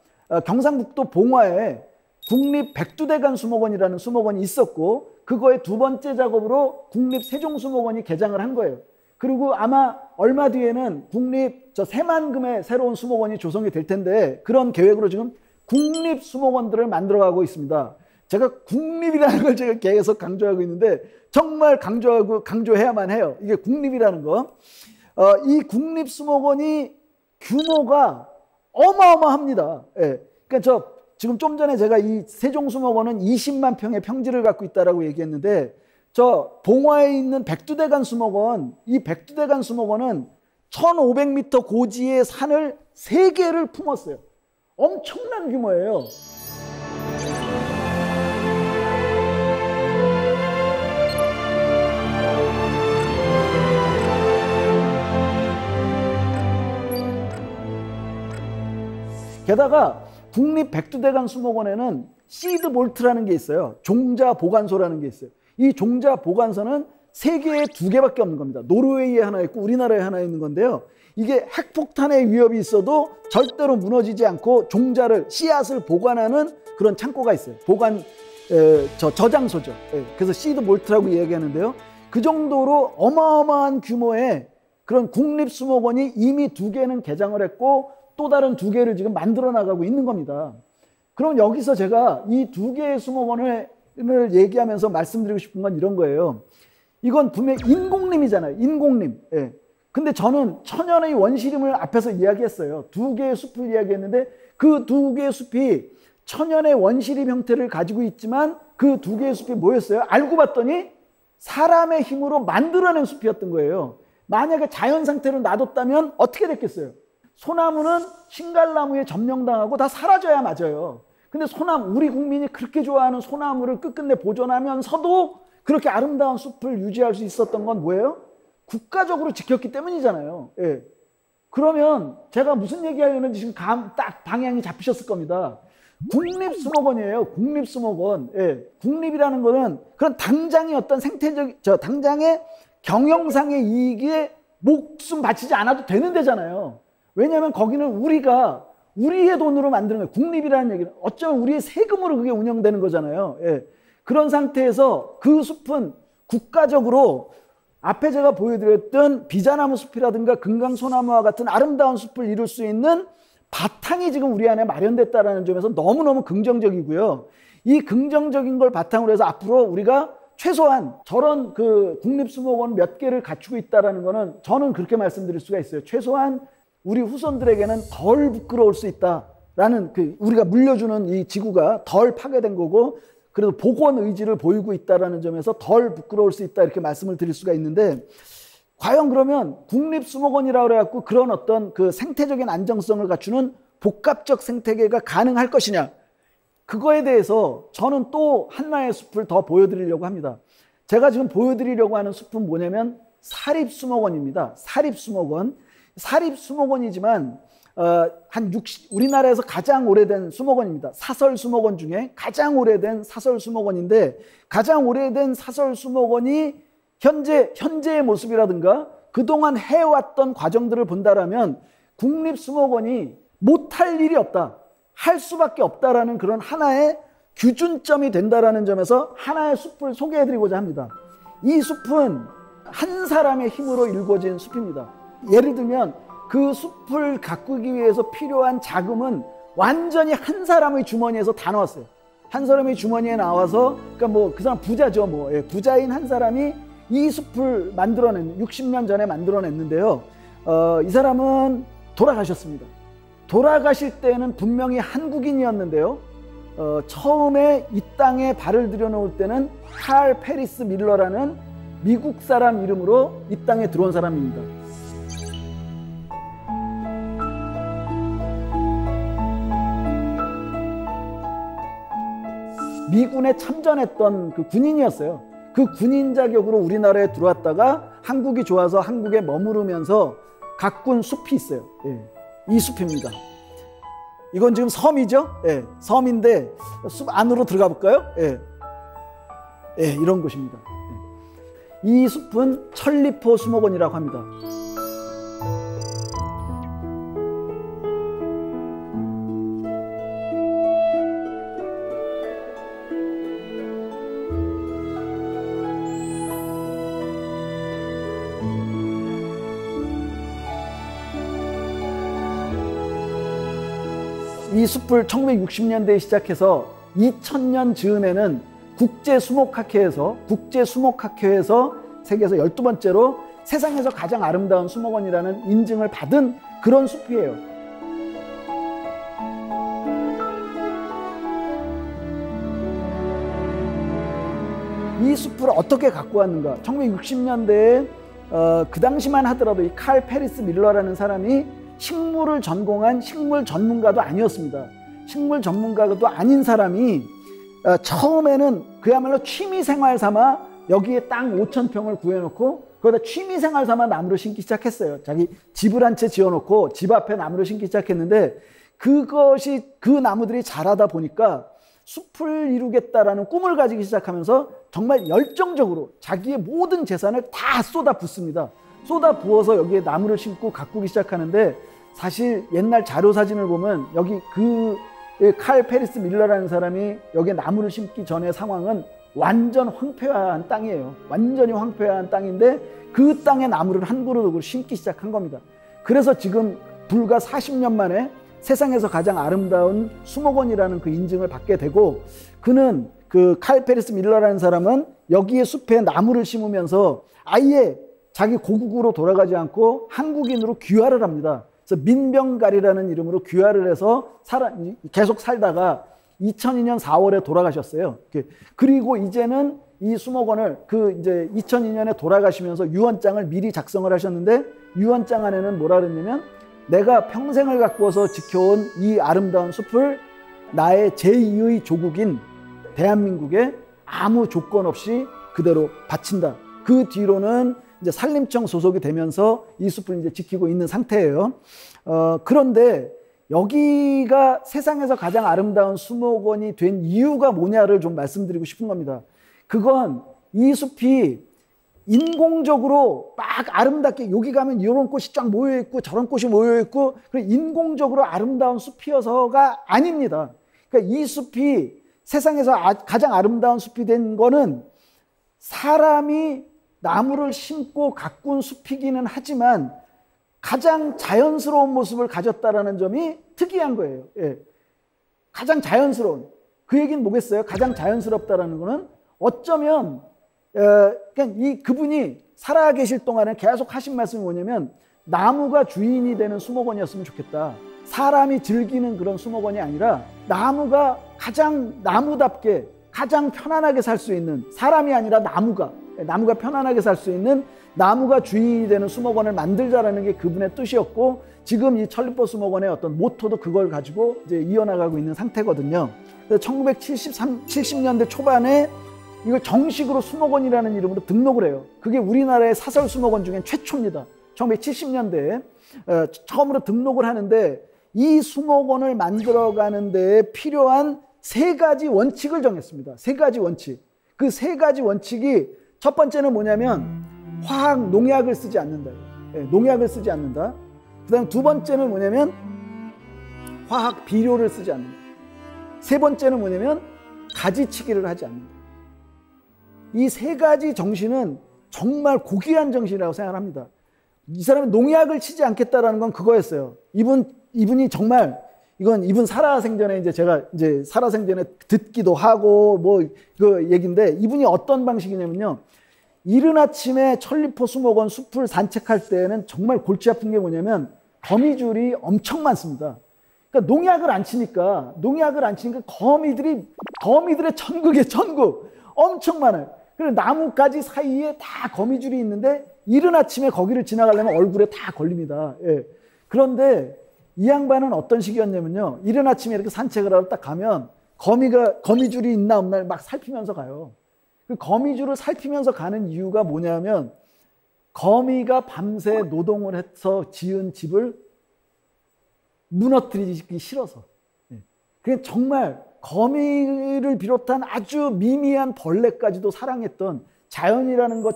경상북도 봉화에 국립백두대간 수목원이라는 수목원이 있었고 그거의 두 번째 작업으로 국립세종수목원이 개장을 한 거예요. 그리고 아마 얼마 뒤에는 새만금의 새로운 수목원이 조성이 될 텐데 그런 계획으로 지금 국립수목원들을 만들어가고 있습니다. 제가 국립이라는 걸 제가 계속 강조하고 있는데 정말 강조해야만 해요. 이게 국립이라는 거. 이 국립수목원이 규모가 어마어마합니다. 예. 그러니까 지금 좀 전에 제가 이 세종수목원은 20만 평의 평지를 갖고 있다라고 얘기했는데 봉화에 있는 백두대간 수목원, 이 백두대간 수목원은 1500m 고지의 산을 3개를 품었어요. 엄청난 규모예요. 게다가 국립백두대간 수목원에는 시드 볼트라는 게 있어요. 종자 보관소라는 게 있어요. 이 종자 보관소는 세계에 2개밖에 없는 겁니다. 노르웨이에 하나 있고 우리나라에 하나 있는 건데요. 이게 핵폭탄의 위협이 있어도 절대로 무너지지 않고 씨앗을 보관하는 그런 창고가 있어요. 저장소죠. 그래서 시드 볼트라고 이야기하는데요. 그 정도로 어마어마한 규모의 그런 국립수목원이 이미 2개는 개장을 했고 또 다른 2개를 지금 만들어 나가고 있는 겁니다. 그럼 여기서 제가 이 2개의 수목원을 얘기하면서 말씀드리고 싶은 건 이런 거예요. 이건 분명히 인공림이잖아요. 인공림. 예. 근데 저는 천연의 원시림을 앞에서 이야기했어요. 2개의 숲을 이야기했는데 그 2개의 숲이 천연의 원시림 형태를 가지고 있지만 그 2개의 숲이 뭐였어요? 알고 봤더니 사람의 힘으로 만들어낸 숲이었던 거예요. 만약에 자연 상태로 놔뒀다면 어떻게 됐겠어요? 소나무는 신갈나무에 점령당하고 다 사라져야 맞아요. 근데 우리 국민이 그렇게 좋아하는 소나무를 끝끝내 보존하면서도 그렇게 아름다운 숲을 유지할 수 있었던 건 뭐예요? 국가적으로 지켰기 때문이잖아요. 예. 그러면 제가 무슨 얘기하려는지 지금 딱 방향이 잡히셨을 겁니다. 국립수목원이에요. 국립수목원. 예. 국립이라는 거는 그런 당장의 어떤 당장의 경영상의 이익에 목숨 바치지 않아도 되는 데잖아요. 왜냐하면 거기는 우리의 돈으로 만드는 거예요. 국립이라는 얘기는 어쩌면 우리의 세금으로 그게 운영되는 거잖아요. 예. 그런 상태에서 그 숲은 국가적으로 앞에 제가 보여드렸던 비자나무 숲이라든가 금강소나무와 같은 아름다운 숲을 이룰 수 있는 바탕이 지금 우리 안에 마련됐다는 점에서 너무너무 긍정적이고요. 이 긍정적인 걸 바탕으로 해서 앞으로 우리가 최소한 저런 국립수목원 몇 개를 갖추고 있다는 거는 저는 그렇게 말씀드릴 수가 있어요. 최소한 우리 후손들에게는 덜 부끄러울 수 있다라는 우리가 물려주는 이 지구가 덜 파괴된 거고 그래도 복원 의지를 보이고 있다는 점에서 덜 부끄러울 수 있다 이렇게 말씀을 드릴 수가 있는데 과연 그러면 국립수목원이라고 해갖고 그런 어떤 생태적인 안정성을 갖추는 복합적 생태계가 가능할 것이냐 그거에 대해서 저는 또 하나의 숲을 더 보여드리려고 합니다. 제가 지금 보여드리려고 하는 숲은 뭐냐면 사립수목원입니다. 사립수목원. 사립수목원이지만 우리나라에서 가장 오래된 수목원입니다. 사설수목원 중에 가장 오래된 사설수목원인데 가장 오래된 사설수목원이 현재의 모습이라든가 그동안 해왔던 과정들을 본다라면 국립수목원이 못할 일이 없다. 할 수밖에 없다라는 그런 하나의 규준점이 된다라는 점에서 하나의 숲을 소개해드리고자 합니다. 이 숲은 한 사람의 힘으로 일궈진 숲입니다. 예를 들면 그 숲을 가꾸기 위해서 필요한 자금은 완전히 한 사람의 주머니에서 다 나왔어요. 한 사람의 주머니에 나와서, 그러니까 뭐 그 사람 부자죠. 뭐 부자인 한 사람이 이 숲을 60년 전에 만들어냈는데요. 이 사람은 돌아가셨습니다. 돌아가실 때는 분명히 한국인이었는데요. 처음에 이 땅에 발을 들여놓을 때는 칼 페리스 밀러라는 미국 사람 이름으로 이 땅에 들어온 사람입니다. 미군에 참전했던 그 군인이었어요. 그 군인 자격으로 우리나라에 들어왔다가 한국이 좋아서 한국에 머무르면서 가꾼 숲이 있어요. 이 숲입니다. 이건 지금 섬이죠? 섬인데 숲 안으로 들어가 볼까요? 이런 곳입니다. 이 숲은 천리포 수목원이라고 합니다. 이 숲을 1960년대에 시작해서 2000년 즈음에는 국제수목학회에서 세계에서 12번째로 세상에서 가장 아름다운 수목원이라는 인증을 받은 그런 숲이에요. 이 숲을 어떻게 갖고 왔는가? 1960년대에 그 당시만 하더라도 이 칼 페리스 밀러라는 사람이 식물을 전공한 식물 전문가도 아니었습니다. 식물 전문가도 아닌 사람이 처음에는 그야말로 취미생활 삼아 여기에 땅 5,000평을 구해놓고 거기다 취미생활 삼아 나무를 심기 시작했어요. 자기 집을 한 채 지어놓고 집 앞에 나무를 심기 시작했는데 그 나무들이 자라다 보니까 숲을 이루겠다라는 꿈을 가지기 시작하면서 정말 열정적으로 자기의 모든 재산을 다 쏟아 붓습니다. 쏟아 부어서 여기에 나무를 심고 가꾸기 시작하는데 사실 옛날 자료 사진을 보면 여기 그 칼 페리스 밀러라는 사람이 여기에 나무를 심기 전의 상황은 완전 황폐한 땅이에요. 완전히 황폐한 땅인데 그 땅에 나무를 한 그루를 심기 시작한 겁니다. 그래서 지금 불과 40년 만에 세상에서 가장 아름다운 수목원이라는 그 인증을 받게 되고, 그는 그 칼 페리스 밀러라는 사람은 여기에 숲에 나무를 심으면서 아예 자기 고국으로 돌아가지 않고 한국인으로 귀화를 합니다. 그래서 민병갈이라는 이름으로 귀화를 해서 계속 살다가 2002년 4월에 돌아가셨어요. 그리고 이제는 이 수목원을 이제 2002년에 돌아가시면서 유언장을 미리 작성을 하셨는데, 유언장 안에는 뭐라 그랬냐면, 내가 평생을 가꾸어서 지켜온 이 아름다운 숲을 나의 제2의 조국인 대한민국에 아무 조건 없이 그대로 바친다. 그 뒤로는 이제 산림청 소속이 되면서 이 숲을 이제 지키고 있는 상태예요. 그런데 여기가 세상에서 가장 아름다운 수목원이 된 이유가 뭐냐를 좀 말씀드리고 싶은 겁니다. 그건 이 숲이 인공적으로 막 아름답게, 여기 가면 이런 꽃이 쫙 모여있고 저런 꽃이 모여있고 인공적으로 아름다운 숲이어서가 아닙니다. 그러니까 이 숲이 세상에서 가장 아름다운 숲이 된 거는 사람이 나무를 심고 가꾼 숲이기는 하지만 가장 자연스러운 모습을 가졌다라는 점이 특이한 거예요. 가장 자연스러운. 그 얘기는 뭐겠어요? 가장 자연스럽다라는 거는 어쩌면 그냥 그분이 살아계실 동안에 계속 하신 말씀이 뭐냐면, 나무가 주인이 되는 수목원이었으면 좋겠다. 사람이 즐기는 그런 수목원이 아니라 나무가 가장 나무답게 가장 편안하게 살 수 있는, 사람이 아니라 나무가 편안하게 살 수 있는 나무가 주인이 되는 수목원을 만들자라는 게 그분의 뜻이었고, 지금 이 천리포 수목원의 어떤 모토도 그걸 가지고 이제 이어나가고 있는 상태거든요. 1970년대 초반에 이걸 정식으로 수목원이라는 이름으로 등록을 해요. 그게 우리나라의 사설 수목원 중엔 최초입니다. 1970년대에 처음으로 등록을 하는데, 이 수목원을 만들어가는 데에 필요한 3가지 원칙을 정했습니다. 3가지 원칙. 그 3가지 원칙이, 첫 번째는 뭐냐면 화학 농약을 쓰지 않는다. 농약을 쓰지 않는다. 그 다음 두 번째는 뭐냐면 화학 비료를 쓰지 않는다. 세 번째는 뭐냐면 가지치기를 하지 않는다. 이 세 가지 정신은 정말 고귀한 정신이라고 생각합니다. 이 사람이 농약을 치지 않겠다라는 건 그거였어요. 이분이 정말 이분 살아생전에 이제 제가 이제 살아생전에 듣기도 하고 뭐 그 얘기인데 이분이 어떤 방식이냐면요. 이른 아침에 천리포 수목원 숲을 산책할 때는 정말 골치 아픈 게 뭐냐면 거미줄이 엄청 많습니다. 그러니까 농약을 안 치니까 거미들의 천국이에요. 천국. 엄청 많아요. 그리고 나뭇가지 사이에 다 거미줄이 있는데 이른 아침에 거기를 지나가려면 얼굴에 다 걸립니다. 예. 그런데 이 양반은 어떤 식이었냐면요. 이른 아침에 이렇게 산책을 하러 딱 가면 거미줄이 있나 없나 막 살피면서 가요. 그 거미줄을 살피면서 가는 이유가 뭐냐면 거미가 밤새 노동을 해서 지은 집을 무너뜨리기 싫어서. 그게 정말 거미를 비롯한 아주 미미한 벌레까지도 사랑했던 자연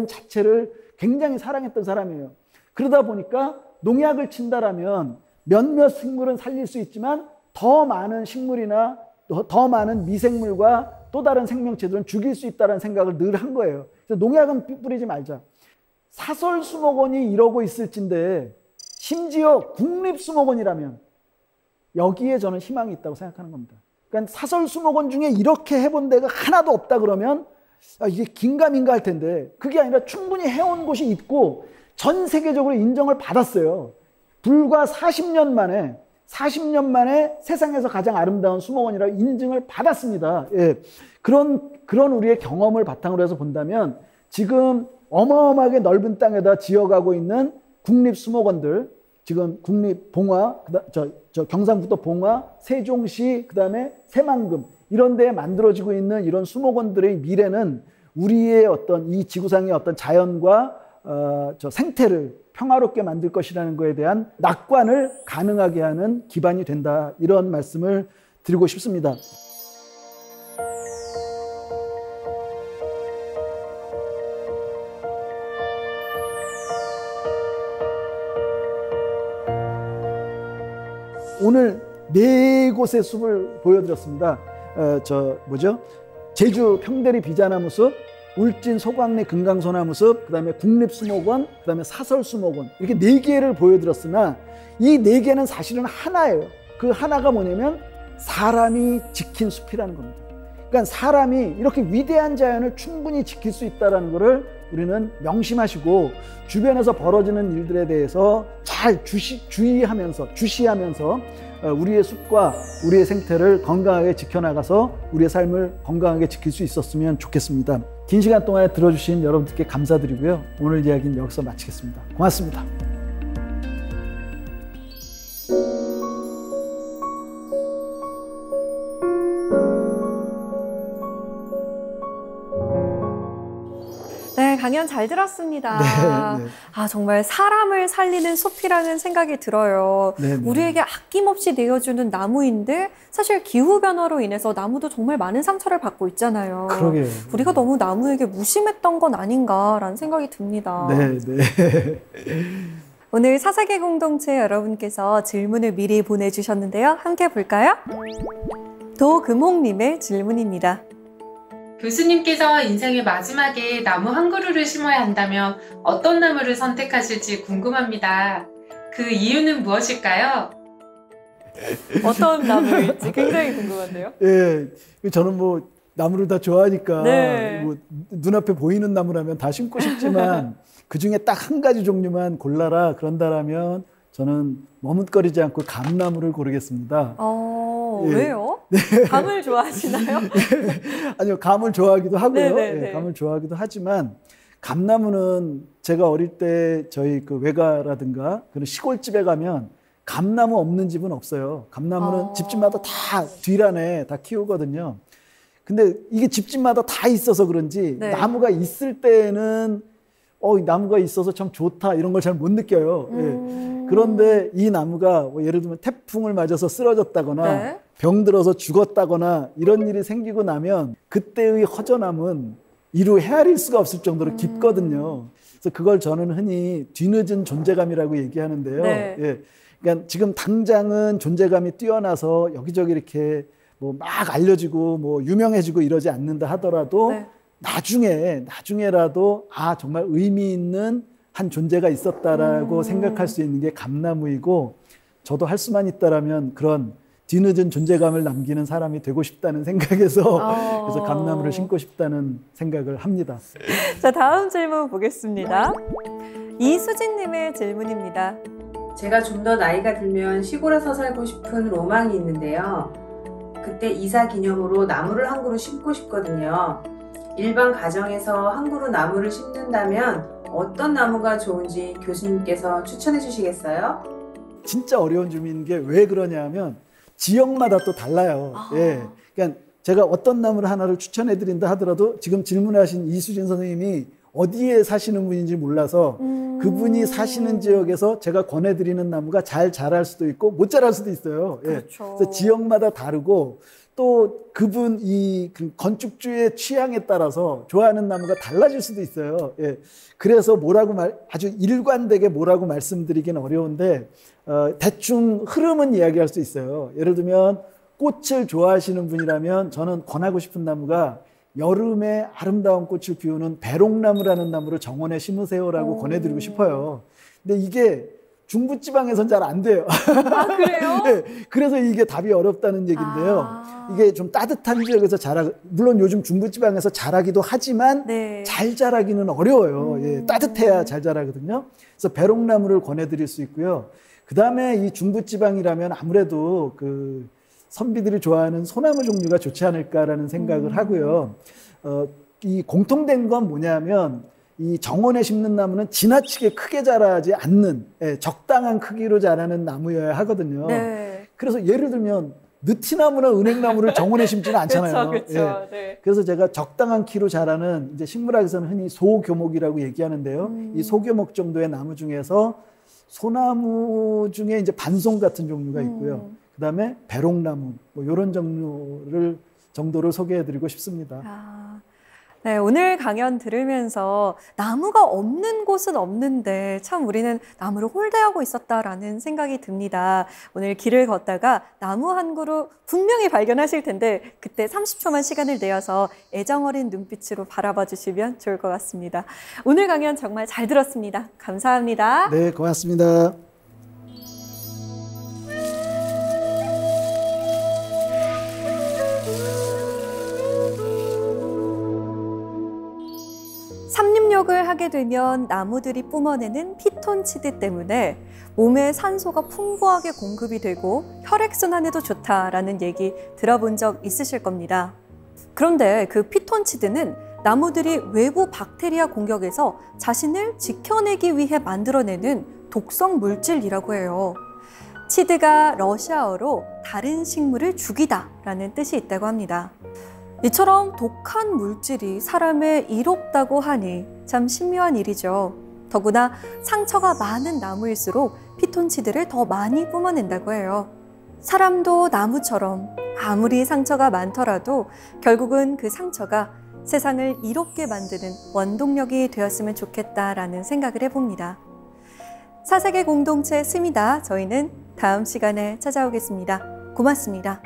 자체를 굉장히 사랑했던 사람이에요. 그러다 보니까 농약을 친다라면 몇몇 식물은 살릴 수 있지만 더 많은 식물이나 더 많은 미생물과 또 다른 생명체들은 죽일 수 있다는 생각을 늘 한 거예요. 그래서 농약은 뿌리지 말자. 사설수목원이 이러고 있을진데 심지어 국립수목원이라면 여기에 저는 희망이 있다고 생각하는 겁니다. 그러니까 사설수목원 중에 이렇게 해본 데가 하나도 없다 그러면 이게 긴가민가 할 텐데 그게 아니라 충분히 해온 곳이 있고 전 세계적으로 인정을 받았어요. 불과 40년 만에 세상에서 가장 아름다운 수목원이라고 인증을 받았습니다. 예. 그런 우리의 경험을 바탕으로 해서 본다면 지금 어마어마하게 넓은 땅에다 지어가고 있는 국립수목원들, 지금 국립봉화, 경상북도 봉화, 세종시, 그다음에 새만금 이런 데에 만들어지고 있는 이런 수목원들의 미래는 우리의 어떤 이 지구상의 어떤 자연과 생태를 평화롭게 만들 것이라는 것에 대한 낙관을 가능하게 하는 기반이 된다. 이런 말씀을 드리고 싶습니다. 오늘 4곳의 숲을 보여드렸습니다. 제주 평대리 비자나무 숲, 울진 소광리 금강소나무 숲, 그 다음에 국립수목원, 그 다음에 사설수목원 이렇게 4개를 보여드렸으나 이 4개는 사실은 하나예요. 그 하나가 뭐냐면 사람이 지킨 숲이라는 겁니다. 그러니까 사람이 이렇게 위대한 자연을 충분히 지킬 수 있다는 것을 우리는 명심하시고 주변에서 벌어지는 일들에 대해서 잘 주시하면서 우리의 숲과 우리의 생태를 건강하게 지켜나가서 우리의 삶을 건강하게 지킬 수 있었으면 좋겠습니다. 긴 시간 동안 들어주신 여러분들께 감사드리고요. 오늘 이야기는 여기서 마치겠습니다. 고맙습니다. 네, 강연 잘 들었습니다. 네. 정말 사람을 살리는 숲이라는 생각이 들어요. 네. 우리에게 아낌없이 내어주는 나무인데 사실 기후변화로 인해서 나무도 정말 많은 상처를 받고 있잖아요. 그러게요. 우리가 너무 나무에게 무심했던 건 아닌가라는 생각이 듭니다. 네. 오늘 사사계 공동체 여러분께서 질문을 미리 보내주셨는데요. 함께 볼까요? 도금홍님의 질문입니다. 교수님께서 인생의 마지막에 나무 한 그루를 심어야 한다면 어떤 나무를 선택하실지 궁금합니다. 그 이유는 무엇일까요? 어떤 나무일지 굉장히 궁금한데요. 예, 저는 나무를 다 좋아하니까 네. 눈앞에 보이는 나무라면 다 심고 싶지만 그 중에 딱 한 가지 종류만 골라라 그런다라면 저는 머뭇거리지 않고 감나무를 고르겠습니다. 예. 왜요? 네. 감을 좋아하시나요? 아니요, 감을 좋아하기도 하고요. 네. 감을 좋아하기도 하지만 감나무는 제가 어릴 때 저희 그 외가라든가 그런 시골집에 가면 감나무 없는 집은 없어요. 감나무는 집집마다 다 뒷란에 다 키우거든요. 근데 이게 집집마다 다 있어서 그런지 네. 나무가 나무가 있을 때는 나무가 있어서 참 좋다 이런 걸 잘 못 느껴요. 그런데 이 나무가 예를 들면 태풍을 맞아서 쓰러졌다거나 네. 병들어서 죽었다거나 이런 일이 생기고 나면 그때의 허전함은 이루 헤아릴 수가 없을 정도로 깊거든요. 그래서 그걸 저는 흔히 뒤늦은 존재감이라고 얘기하는데요. 네. 예. 그러니까 지금 당장은 존재감이 뛰어나서 여기저기 이렇게 뭐 막 알려지고 뭐 유명해지고 이러지 않는다 하더라도 네. 나중에라도 정말 의미 있는 한 존재가 있었다라고 생각할 수 있는 게 감나무이고, 저도 할 수만 있다라면 그런 뒤늦은 존재감을 남기는 사람이 되고 싶다는 생각에서 그래서 감나무를 심고 싶다는 생각을 합니다. 자, 다음 질문 보겠습니다. 이수진님의 질문입니다. 제가 좀 더 나이가 들면 시골에서 살고 싶은 로망이 있는데요. 그때 이사 기념으로 나무를 한 그루 심고 싶거든요. 일반 가정에서 한 그루 나무를 심는다면 어떤 나무가 좋은지 교수님께서 추천해 주시겠어요? 진짜 어려운 질문인 게 왜 그러냐면 지역마다 또 달라요. 예. 그러니까 제가 어떤 나무를 하나를 추천해 드린다 하더라도 지금 질문하신 이수진 선생님이 어디에 사시는 분인지 몰라서 그분이 사시는 지역에서 제가 권해드리는 나무가 잘 자랄 수도 있고 못 자랄 수도 있어요. 예. 그렇죠. 그래서 지역마다 다르고 또 그분 그 건축주의 취향에 따라서 좋아하는 나무가 달라질 수도 있어요. 예. 그래서 아주 일관되게 뭐라고 말씀드리기는 어려운데 대충 흐름은 이야기할 수 있어요. 예를 들면 꽃을 좋아하시는 분이라면 저는 권하고 싶은 나무가 여름에 아름다운 꽃을 피우는 배롱나무라는 나무를 정원에 심으세요라고 권해드리고 싶어요. 근데 이게 중부지방에선 잘 안 돼요. 그래요? 네, 그래서 이게 답이 어렵다는 얘기인데요. 이게 좀 따뜻한 지역에서 물론 요즘 중부지방에서 자라기도 하지만 네. 잘 자라기는 어려워요. 예, 따뜻해야 잘 자라거든요. 그래서 배롱나무를 권해드릴 수 있고요. 그 다음에 이 중부지방이라면 아무래도 그 선비들이 좋아하는 소나무 종류가 좋지 않을까라는 생각을 하고요. 이 공통된 건 뭐냐면 이 정원에 심는 나무는 지나치게 크게 자라지 않는 적당한 크기로 자라는 나무여야 하거든요. 네. 그래서 예를 들면 느티나무나 은행나무를 정원에 심지는 않잖아요. 그렇죠. 네. 그래서 제가 적당한 키로 자라는 이제 식물학에서는 흔히 소교목이라고 얘기하는데요. 이 소교목 정도의 나무 중에서 소나무 중에 이제 반송 같은 종류가 있고요. 그 다음에 배롱나무, 뭐 이런 정도를 소개해드리고 싶습니다. 네, 오늘 강연 들으면서 나무가 없는 곳은 없는데 참 우리는 나무를 홀대하고 있었다라는 생각이 듭니다. 오늘 길을 걷다가 나무 한 그루 분명히 발견하실 텐데 그때 30초만 시간을 내어서 애정 어린 눈빛으로 바라봐 주시면 좋을 것 같습니다. 오늘 강연 정말 잘 들었습니다. 감사합니다. 네, 고맙습니다. 삼림욕을 하게 되면 나무들이 뿜어내는 피톤치드 때문에 몸에 산소가 풍부하게 공급이 되고 혈액순환에도 좋다라는 얘기 들어본 적 있으실 겁니다. 그런데 그 피톤치드는 나무들이 외부 박테리아 공격에서 자신을 지켜내기 위해 만들어내는 독성 물질이라고 해요. 치드가 러시아어로 다른 식물을 죽이다라는 뜻이 있다고 합니다. 이처럼 독한 물질이 사람에 이롭다고 하니 참 신묘한 일이죠. 더구나 상처가 많은 나무일수록 피톤치드를 더 많이 뿜어낸다고 해요. 사람도 나무처럼 아무리 상처가 많더라도 결국은 그 상처가 세상을 이롭게 만드는 원동력이 되었으면 좋겠다라는 생각을 해봅니다. 사색의 공동체 스미다. 저희는 다음 시간에 찾아오겠습니다. 고맙습니다.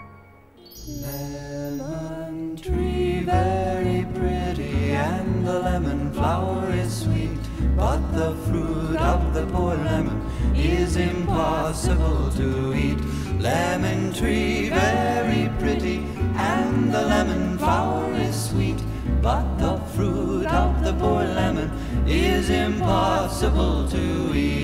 Tree very pretty and the lemon flower is sweet, but the fruit of the poor lemon is impossible to eat. Lemon tree very pretty and the lemon flower is sweet, but the fruit of the poor lemon is impossible to eat.